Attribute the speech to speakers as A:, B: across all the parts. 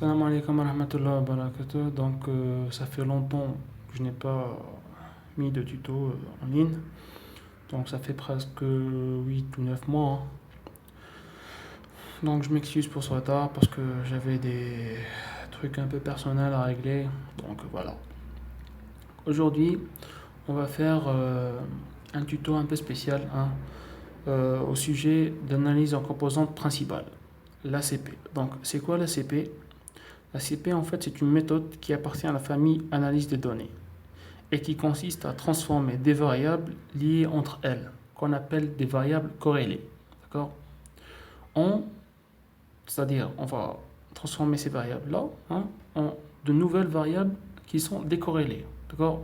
A: Salam alaikum wa rahmatullahi wa barakatuh. Donc, ça fait longtemps que je n'ai pas mis de tuto en ligne. Donc, ça fait presque 8 ou 9 mois, hein. Donc, je m'excuse pour ce retard parce que j'avais des trucs un peu personnels à régler. Donc, voilà. Aujourd'hui, on va faire un tuto un peu spécial, hein, au sujet d'analyse en composantes principales, l'ACP. Donc, c'est quoi l'ACP? L'ACP, en fait, c'est une méthode qui appartient à la famille analyse des données et qui consiste à transformer des variables liées entre elles, qu'on appelle des variables corrélées. D'accord? C'est-à-dire, on va transformer ces variables-là, hein, en de nouvelles variables qui sont décorrélées. D'accord?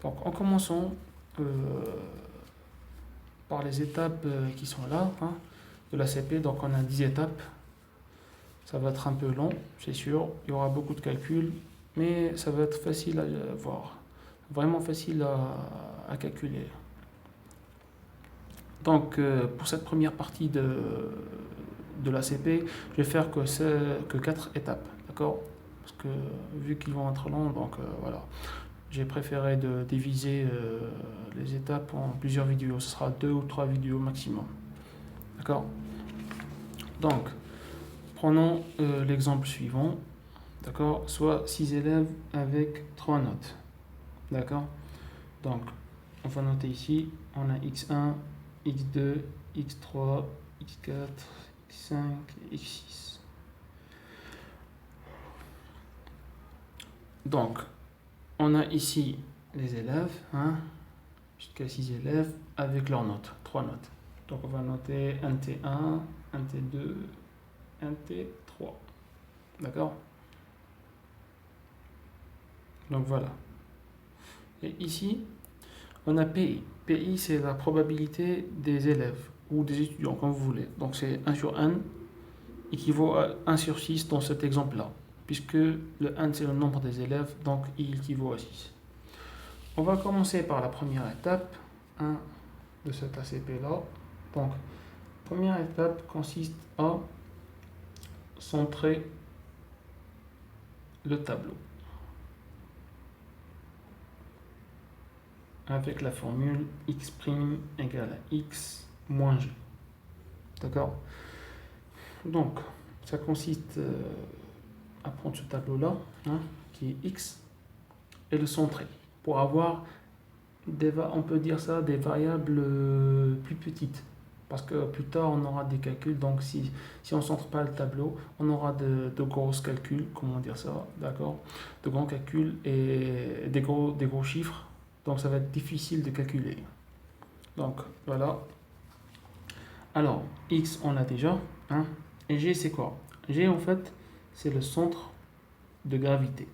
A: Donc, en commençant euh, par les étapes qui sont là, hein, de l'ACP. Donc, on a 10 étapes. Ça va être un peu long, c'est sûr. Il y aura beaucoup de calculs, mais ça va être facile à voir. Vraiment facile à calculer. Donc, pour cette première partie de l'ACP, je vais faire que 4 étapes. D'accord? Parce que vu qu'ils vont être longs, donc voilà. J'ai préféré de diviser les étapes en plusieurs vidéos. Ce sera 2 ou 3 vidéos maximum. D'accord? Donc, prenons l'exemple suivant. D'accord? Soit 6 élèves avec 3 notes. D'accord? Donc, on va noter ici, on a x1, x2, x3, x4, x5, x6. Donc, on a ici les élèves, hein, jusqu'à 6 élèves avec leurs notes, 3 notes. Donc, on va noter un T1, un T2, un T3. D'accord? Donc, voilà. Et ici, on a PI. PI, c'est la probabilité des élèves ou des étudiants, comme vous voulez. Donc, c'est 1 sur n équivaut à 1 sur 6 dans cet exemple-là, puisque le n, c'est le nombre des élèves, donc il équivaut à 6. On va commencer par la première étape, hein, de cet ACP-là. Donc, première étape consiste à centrer le tableau avec la formule x' égale à x moins g. D'accord? Donc, ça consiste à prendre ce tableau-là, hein, qui est x, et le centrer pour avoir on peut dire ça, des variables plus petites. Parce que plus tard, on aura des calculs. Donc, si on ne centre pas le tableau, on aura de gros calculs, comment dire ça, d'accord? De grands calculs et des gros chiffres. Donc, ça va être difficile de calculer. Donc, voilà. Alors, x, on l'a déjà, hein? Et g, c'est quoi? G, en fait, c'est le centre de gravité.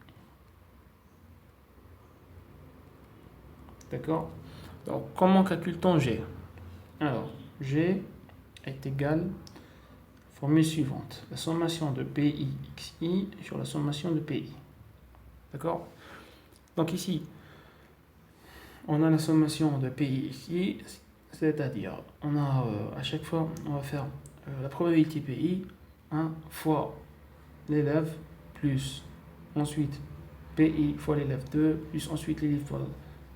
A: D'accord? Donc, comment calcule-t-on G? Alors, G est égal à la formule suivante. La sommation de PI XI sur la sommation de PI. D'accord? Donc ici, on a la sommation de PI XI, c'est-à-dire, on a à chaque fois, on va faire la probabilité PI, 1 fois l'élève, plus ensuite PI fois l'élève 2, plus ensuite l'élève fois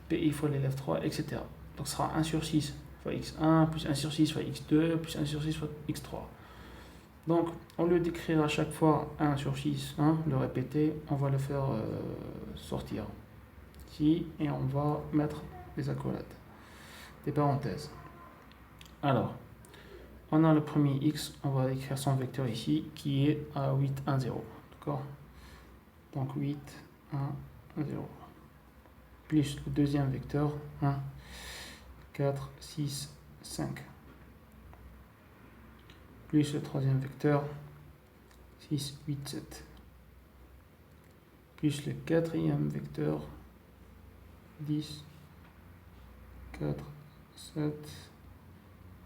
A: PI fois l'élève 3, etc. Donc ce sera 1 sur 6 fois x1, plus 1 sur 6 fois x2, plus 1 sur 6 fois x3. Donc, au lieu d'écrire à chaque fois 1 sur 6, hein, le répéter, on va le faire sortir ici et on va mettre des accolades, des parenthèses. Alors, on a le premier x, on va écrire son vecteur ici qui est à 8, 1, 0. D'accord? Donc 8, 1, 0. Plus le deuxième vecteur, 1, 4, 6, 5. Plus le troisième vecteur, 6, 8, 7. Plus le quatrième vecteur, 10, 4, 7.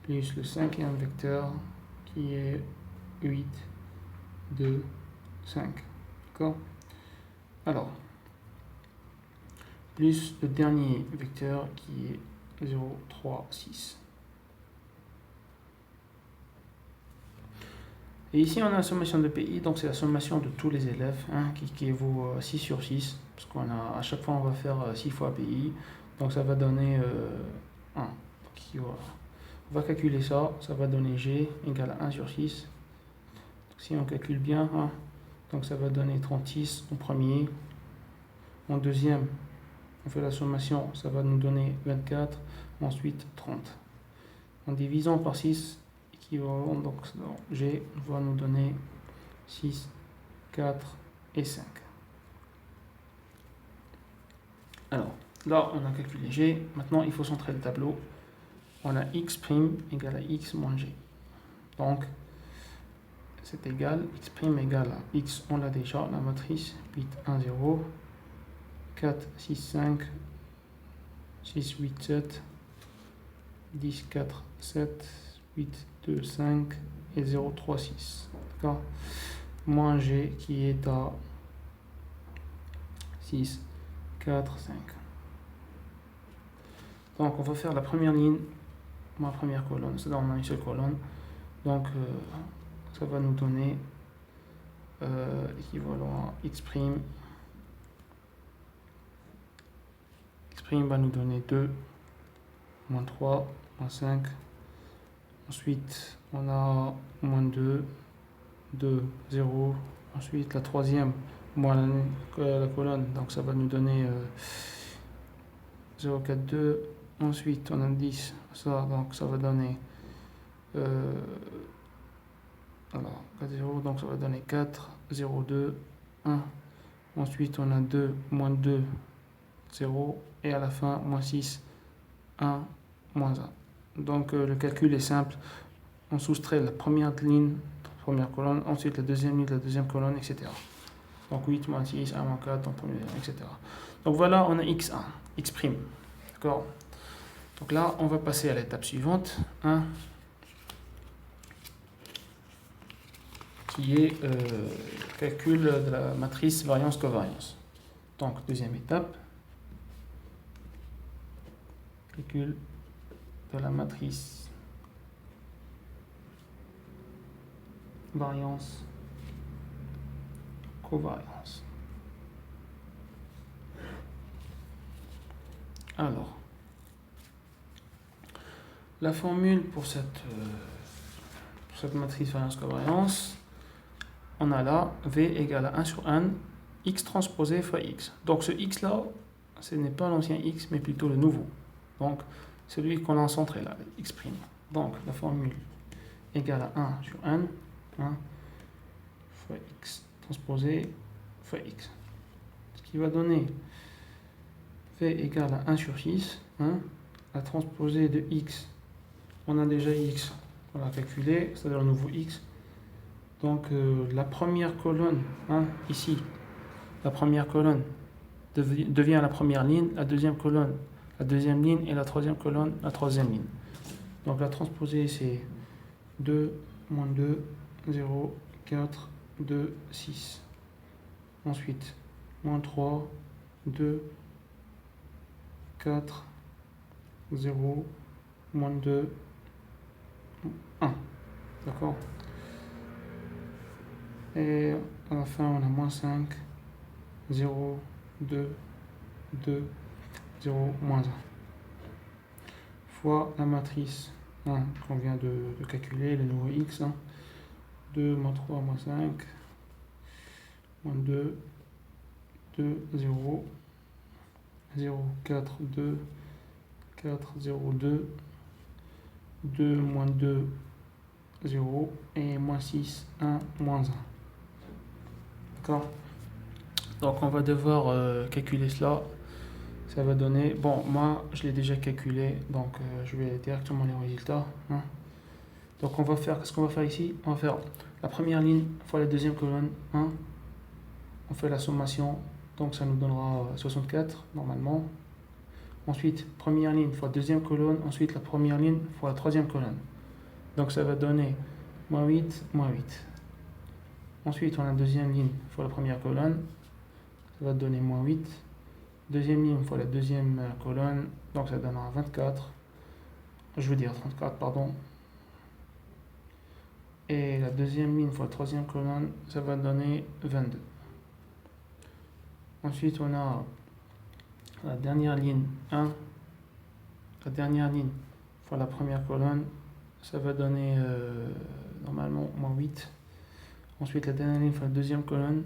A: Plus le cinquième vecteur, qui est 8, 2, 5. D'accord? Alors, plus le dernier vecteur, qui est 0, 3, 6. Et ici, on a la sommation de PI, donc c'est la sommation de tous les élèves, hein, qui vaut 6 sur 6, parce qu'on a, à chaque fois, on va faire 6 fois PI, donc ça va donner 1. Donc, voilà. On va calculer ça, ça va donner G égale à 1 sur 6. Donc, si on calcule bien, hein, donc ça va donner 36 en premier. En deuxième, on fait la sommation, ça va nous donner 24, ensuite 30. En divisant par 6, équivalent, donc G va nous donner 6, 4 et 5. Alors, là, on a calculé G. Maintenant, il faut centrer le tableau. On a x' égale à x moins G. Donc, c'est égal, x' égale à x, on l'a déjà, la matrice 8, 1, 0, 4, 6, 5, 6, 8, 7, 10, 4, 7, 8, 2, 5 et 0, 3, 6. D'accord? Moins G qui est à 6, 4, 5. Donc on va faire la première ligne, ma première colonne, c'est dans une seule colonne. Donc ça va nous donner équivalent à x'. X' va nous donner 2, moins 3, moins 5. Ensuite, on a moins 2, 2, 0. Ensuite, la troisième, moins la colonne, donc ça va nous donner 0, 4, 2. Ensuite, on a 10, ça, donc ça va donner alors 4, 0, donc ça va donner 4, 0, 2, 1. Ensuite, on a 2, moins 2, 0. Et à la fin, moins 6, 1, moins 1. Donc le calcul est simple. On soustrait la première ligne, la première colonne, ensuite la deuxième ligne, la deuxième colonne, etc. Donc 8 moins 6, 1 moins 4, donc, etc. Donc voilà, on a x1, x'. D'accord? Donc là, on va passer à l'étape suivante, hein, qui est calcul de la matrice variance-covariance. Donc deuxième étape, calcul de la matrice variance covariance. Alors, la formule pour cette matrice variance covariance, on a là V égale à 1 sur n, x transposé fois x. Donc ce x là, ce n'est pas l'ancien x, mais plutôt le nouveau. Donc celui qu'on a centré là, x'. Donc la formule égale à 1 sur n, 1 fois x transposé fois x. Ce qui va donner V égale à 1 sur 6, hein, la transposée de x, on a déjà x, on l'a calculé, c'est-à-dire le nouveau x. Donc la première colonne, hein, ici, la première colonne devient la première ligne, la deuxième colonne, la deuxième ligne, et la troisième colonne, la troisième ligne. Donc la transposée, c'est 2, moins 2, 0, 4, 2, 6. Ensuite, moins 3, 2, 4, 0, moins 2, 1. D'accord? Et à la fin, on a moins 5, 0, 2, 2, 0, moins 1. Fois la matrice, hein, qu'on vient de calculer, le nouveau x. Hein, 2, moins 3, moins 5, moins 2, 2, 0, 0, 4, 2, 4, 0, 2, 2, moins 2, 0, et moins 6, 1, moins 1. D'accord? Donc on va devoir calculer cela. Ça va donner, bon, moi je l'ai déjà calculé, donc je vais directement les résultats. Hein. Donc on va faire, qu'est-ce qu'on va faire ici? On va faire la première ligne fois la deuxième colonne, 1. On fait la sommation, donc ça nous donnera 64 normalement. Ensuite, première ligne fois deuxième colonne, ensuite la première ligne fois la troisième colonne. Donc ça va donner moins 8, moins 8. Ensuite, on a la deuxième ligne fois la première colonne, ça va donner moins 8. Deuxième ligne fois la deuxième colonne, donc ça donnera 24. Je veux dire 34, pardon. Et la deuxième ligne fois la troisième colonne, ça va donner 22. Ensuite, on a la dernière ligne 1. La dernière ligne fois la première colonne, ça va donner normalement moins 8. Ensuite, la dernière ligne fois la deuxième colonne,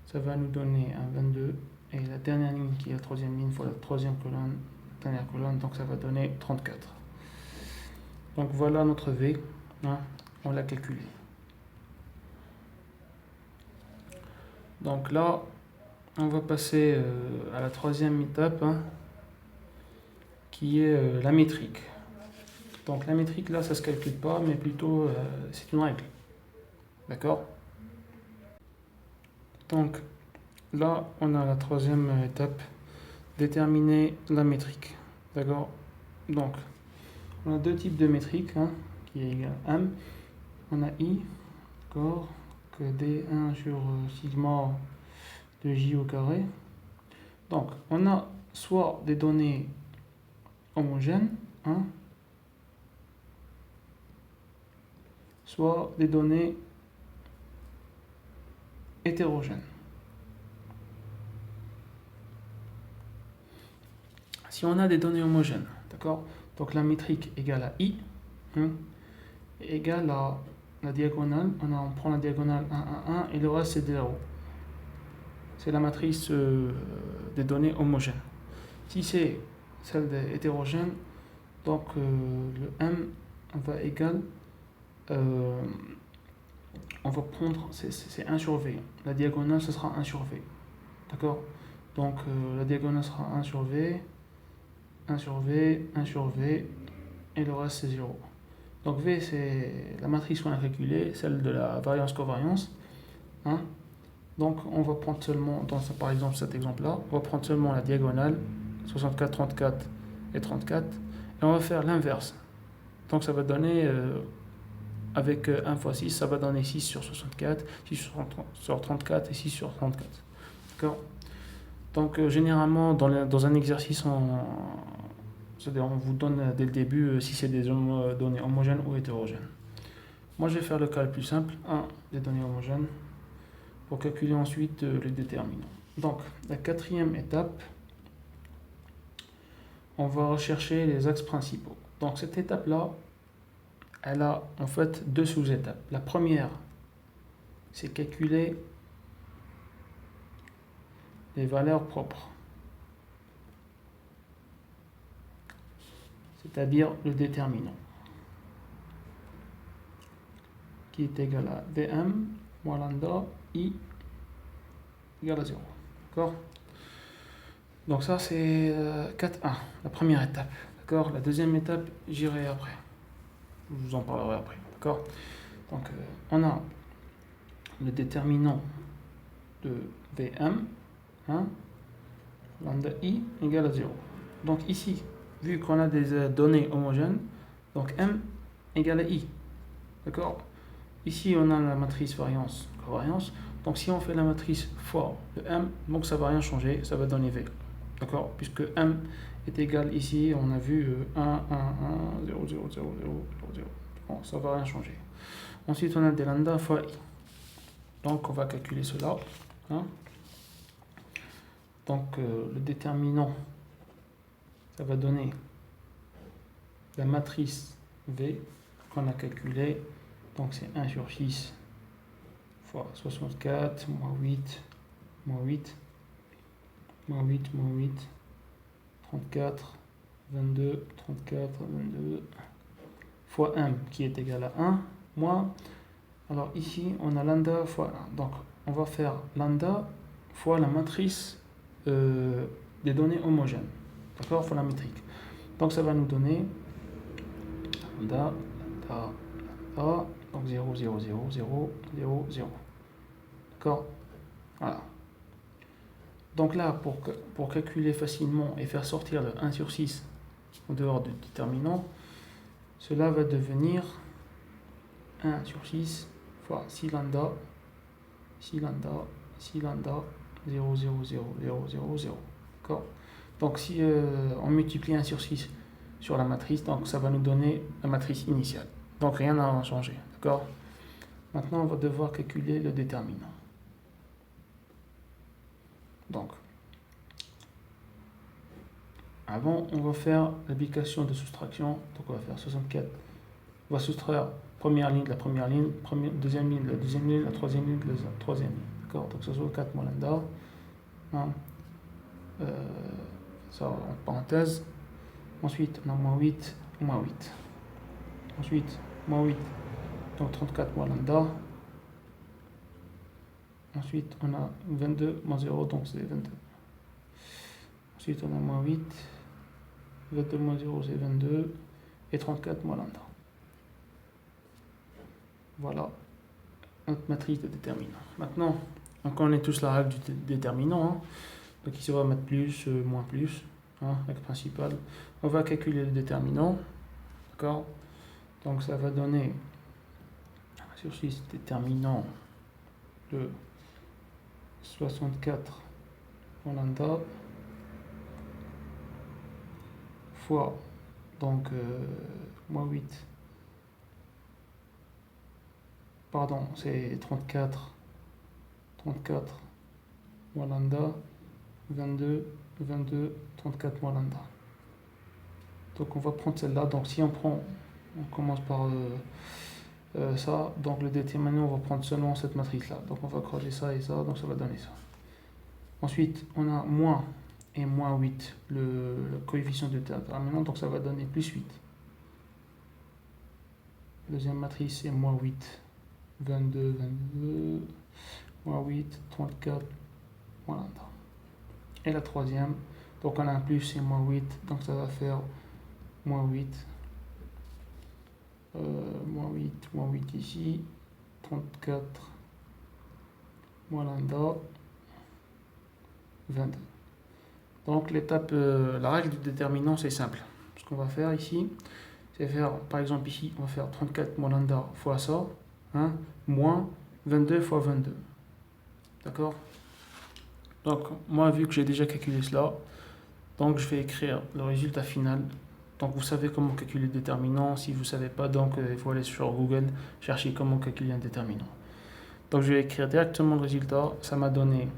A: ça va nous donner un 22. Et la dernière ligne qui est la troisième ligne fois la troisième colonne, dernière colonne, donc ça va donner 34. Donc voilà notre V, hein, on l'a calculé. Donc là, on va passer à la troisième étape, hein, qui est la métrique. Donc la métrique là, ça ne se calcule pas, mais plutôt c'est une règle. D'accord? Donc là, on a la troisième étape, déterminer la métrique. D'accord? Donc, on a deux types de métriques, hein, qui est égal à M. On a I, d'accord, que D1 sur sigma de J au carré. Donc, on a soit des données homogènes, hein, soit des données hétérogènes. Si on a des données homogènes, d'accord, donc la métrique égale à I, hein, égale à la diagonale, on prend la diagonale 1, 1, 1, et le reste c'est 0. C'est la matrice des données homogènes. Si c'est celle des hétérogènes, donc le M va égal, on va prendre, c'est 1 sur V. La diagonale, ce sera 1 sur V. D'accord? Donc la diagonale sera 1 sur V, 1 sur V, 1 sur V, et le reste c'est 0. Donc V, c'est la matrice qu'on a calculée, celle de la variance-covariance. Hein? Donc on va prendre seulement, par exemple cet exemple-là, on va prendre seulement la diagonale, 64, 34 et 34, et on va faire l'inverse. Donc ça va donner, avec 1 fois 6, ça va donner 6 sur 64, 6 sur 34 et 6 sur 34. D'accord? Donc généralement, dans un exercice, c'est-à-dire on vous donne dès le début si c'est des données homogènes ou hétérogènes. Moi je vais faire le cas le plus simple, 1 des données homogènes, pour calculer ensuite les déterminants. Donc la quatrième étape, on va rechercher les axes principaux. Donc cette étape-là, elle a en fait deux sous-étapes. La première, c'est calculer les valeurs propres, c'est-à-dire le déterminant, qui est égal à Vm moins lambda I égale à 0. D'accord? Donc ça c'est 4.1, la première étape. D'accord? La deuxième étape, j'irai après. Je vous en parlerai après. D'accord? Donc on a le déterminant de Vm, hein, lambda I égale à 0. Donc ici, vu qu'on a des données homogènes, donc M égale à I. D'accord? Ici, on a la matrice variance-covariance. Donc si on fait la matrice fois le M, donc ça ne va rien changer, ça va donner V. D'accord? Puisque M est égal ici, on a vu 1, 1, 1, 0, 0, 0, 0, 0, 0. Bon, ça ne va rien changer. Ensuite, on a des lambda fois I. Donc on va calculer cela. Hein? Donc le déterminant, ça va donner la matrice V qu'on a calculée. Donc c'est 1 sur 6 fois 64, moins 8, moins 8, moins 8, moins 8, 34, 22, 34, 22, fois M qui est égal à 1, moins, alors ici on a lambda fois 1. Donc on va faire lambda fois la matrice des données homogènes. D'accord? Fois la métrique. Donc ça va nous donner lambda, lambda, lambda. Donc 0, 0, 0, 0, 0, 0. D'accord? Voilà. Donc là, pour calculer facilement et faire sortir le 1 sur 6 en dehors du déterminant, cela va devenir 1 sur 6 fois 6 lambda, 6 lambda, 6 lambda, 0, 0, 0, 0, 0, 0. D'accord? Donc si on multiplie 1 sur 6 sur la matrice, donc ça va nous donner la matrice initiale. Donc rien n'a changé. D'accord? Maintenant, on va devoir calculer le déterminant. Donc, avant, on va faire l'application de soustraction. Donc, on va faire 64. On va soustraire première ligne de la première ligne, deuxième ligne de la deuxième ligne, la troisième ligne de la troisième ligne. D'accord? Donc, ça soit 4 moins lambda. Hein? Ça, en parenthèse. Ensuite, on a moins 8, moins 8. Ensuite, moins 8, donc 34 moins lambda. Ensuite, on a 22 moins 0, donc c'est 22. Ensuite, on a moins 8, 22 moins 0, c'est 22, et 34 moins lambda. Voilà notre matrice de déterminant. Maintenant, on connaît tous la règle du déterminant. Hein. Donc ici, on va mettre plus, moins plus, hein, règle principale. On va calculer le déterminant. D'accord? Donc ça va donner, sur 6, déterminant de 64 moins lambda fois donc moins 8, pardon, c'est 34 moins lambda, 22, 34 moins lambda. Donc on va prendre celle-là. Donc si on commence par ça, donc le déterminant, on va prendre seulement cette matrice-là. Donc on va croiser ça et ça, donc ça va donner ça. Ensuite, on a moins et moins 8, le coefficient de déterminant, donc ça va donner plus 8. Deuxième matrice, c'est moins 8, 22, moins 8, 34, moins lambda. Et la troisième, donc on a un plus et moins 8, donc ça va faire moins 8, moins 8 ici, 34, moins lambda, 22. Donc l'étape, la règle du déterminant, c'est simple. Ce qu'on va faire ici, c'est faire, par exemple ici, on va faire 34 moins lambda fois ça, hein, moins 22 fois 22. D'accord? Donc moi, vu que j'ai déjà calculé cela, donc je vais écrire le résultat final. Donc vous savez comment calculer le déterminant. Si vous ne savez pas, donc il faut aller sur Google, chercher comment calculer un déterminant. Donc je vais écrire directement le résultat. Ça m'a donné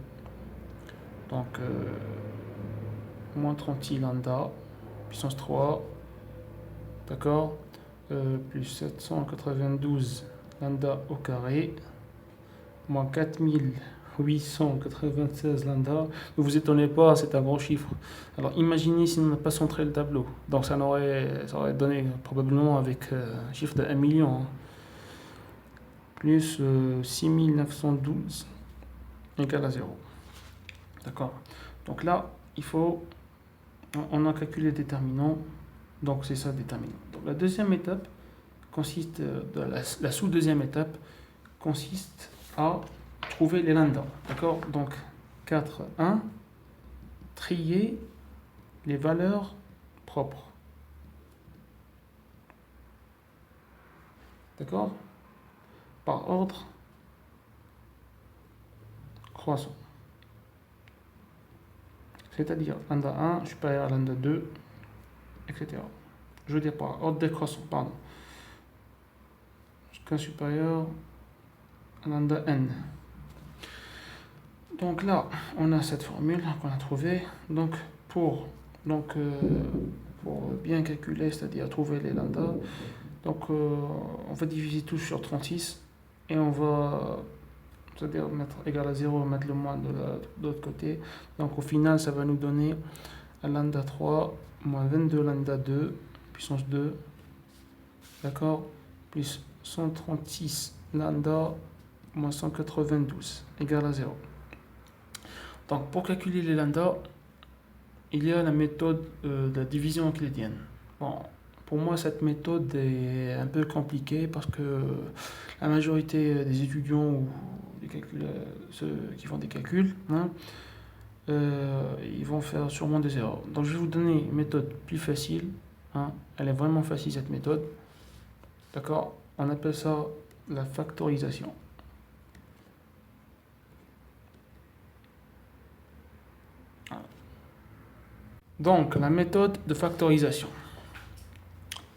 A: donc moins 36 lambda puissance 3, d'accord, plus 792 lambda au carré, moins 4896 lambda. Ne vous étonnez pas, c'est un grand chiffre. Alors imaginez si on n'a pas centré le tableau. Donc ça aurait donné probablement avec un chiffre de 1 million. Hein. Plus 6912 égale à 0. D'accord. Donc là, on a calculé le déterminant. Donc c'est ça le déterminant. Donc la deuxième étape consiste, la sous-deuxième étape consiste à trouver les lambda. D'accord. Donc 4, 1, trier les valeurs propres. D'accord. Par ordre croissant. C'est-à-dire lambda 1 supérieur à lambda 2, etc. Je veux dire par ordre décroissant, pardon. Jusqu'à supérieur à lambda n. Donc là, on a cette formule qu'on a trouvée. Donc pour bien calculer, c'est-à-dire trouver les lambda, donc on va diviser tout sur 36 et on va, c'est-à-dire mettre égal à 0 et mettre le moins de l'autre côté. Donc au final, ça va nous donner un lambda 3 moins 22 lambda 2 puissance 2, d'accord, plus 136 lambda moins 192 égale à 0. Donc pour calculer les lambda, il y a la méthode de la division euclidienne. Bon, pour moi, cette méthode est un peu compliquée parce que la majorité des étudiants ou ceux qui font des calculs, hein, ils vont faire sûrement des erreurs. Donc je vais vous donner une méthode plus facile. Hein. Elle est vraiment facile cette méthode. D'accord? On appelle ça la factorisation. Donc la méthode de factorisation.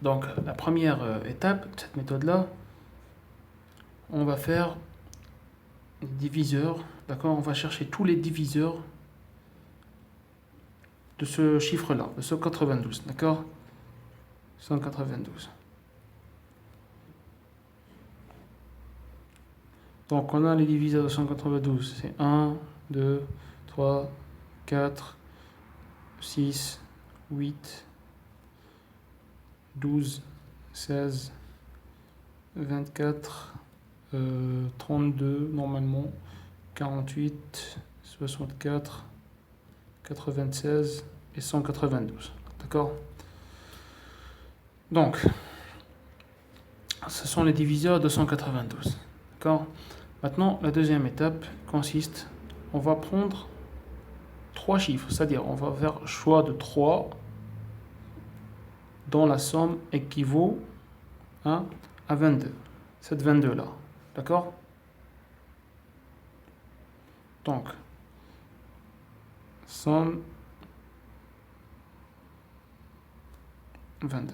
A: Donc la première étape de cette méthode-là, on va faire diviseur, d'accord? On va chercher tous les diviseurs de ce chiffre-là, de 192, d'accord? 192. Donc on a les diviseurs de 192, c'est 1, 2, 3, 4, 6, 8, 12, 16, 24, 32 normalement, 48, 64, 96 et 192. D'accord? Donc, ce sont les diviseurs de 192. D'accord? Maintenant, la deuxième étape consiste, on va prendre 3 chiffres, c'est-à-dire on va faire choix de 3 dont la somme équivaut à 22. Cette 22 là. D'accord? Donc, somme 22.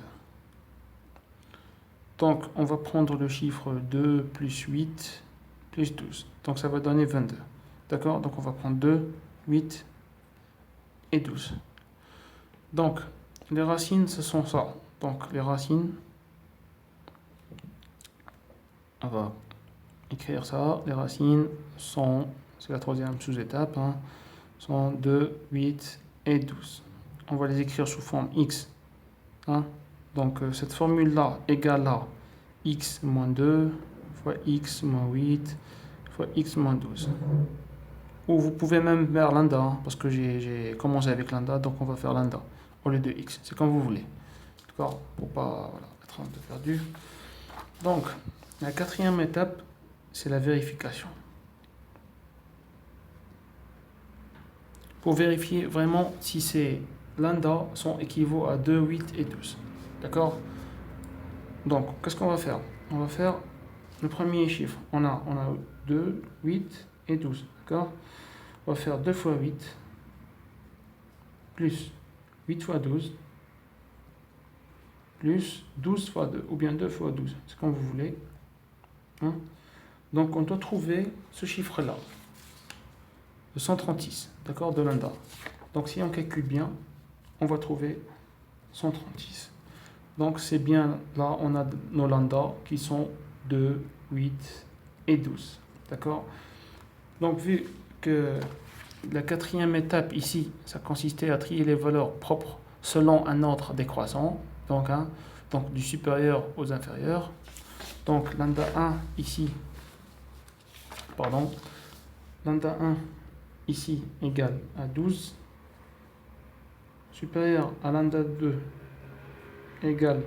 A: Donc, on va prendre le chiffre 2 plus 8 plus 12. Donc, ça va donner 22. D'accord? Donc, on va prendre 2, 8 et 12. Donc, les racines, ce sont ça. Donc, les racines, on va écrire ça. Les racines sont, c'est la troisième sous-étape, hein, sont 2, 8 et 12. On va les écrire sous forme x. Hein. Donc, cette formule-là égale à x moins 2 fois x moins 8 fois x moins 12. Ou vous pouvez même faire lambda, hein, parce que j'ai commencé avec lambda, donc on va faire lambda au lieu de x. C'est comme vous voulez. D'accord? Pour pas être un peu perdu. Donc, la quatrième étape, c'est la vérification. Pour vérifier vraiment si ces lambda sont équivaut à 2, 8 et 12. D'accord? Donc, qu'est-ce qu'on va faire? On va faire le premier chiffre. On a 2, 8 et 12. D'accord? On va faire 2 fois 8 plus 8 fois 12 plus 12 fois 2 ou bien 2 fois 12. C'est comme vous voulez. Hein? Donc, on doit trouver ce chiffre-là. De 136. D'accord? De lambda. Donc, si on calcule bien, on va trouver 136. Donc, c'est bien là, on a nos lambda qui sont 2, 8 et 12. D'accord? Donc, vu que la quatrième étape ici, ça consistait à trier les valeurs propres selon un ordre décroissant, donc, hein, donc du supérieur aux inférieurs. Donc, lambda 1 ici, pardon, lambda 1 ici égale à 12, supérieur à lambda 2 égale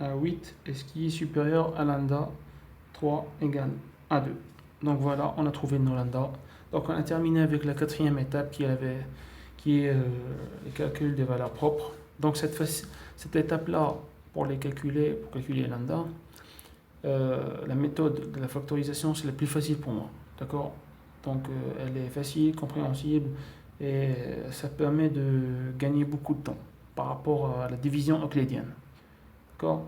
A: à 8, et ce qui est supérieur à lambda 3 égale à 2. Donc voilà, on a trouvé nos lambda. Donc on a terminé avec la quatrième étape qui est le calcul des valeurs propres. Donc cette étape-là, pour calculer lambda, la méthode de la factorisation, c'est la plus facile pour moi. D'accord? Donc elle est facile, compréhensible, et ça permet de gagner beaucoup de temps par rapport à la division euclidienne. D'accord?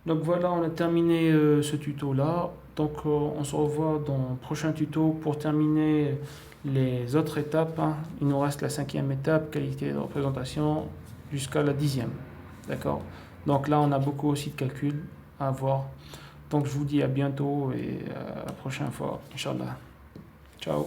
A: Donc voilà, on a terminé ce tuto-là. Donc on se revoit dans le prochain tuto pour terminer les autres étapes. Hein. Il nous reste la 5e étape, qualité de représentation, jusqu'à la 10e. D'accord? Donc là, on a beaucoup aussi de calculs à voir. Donc je vous dis à bientôt et à la prochaine fois, Inch'Allah. Ciao.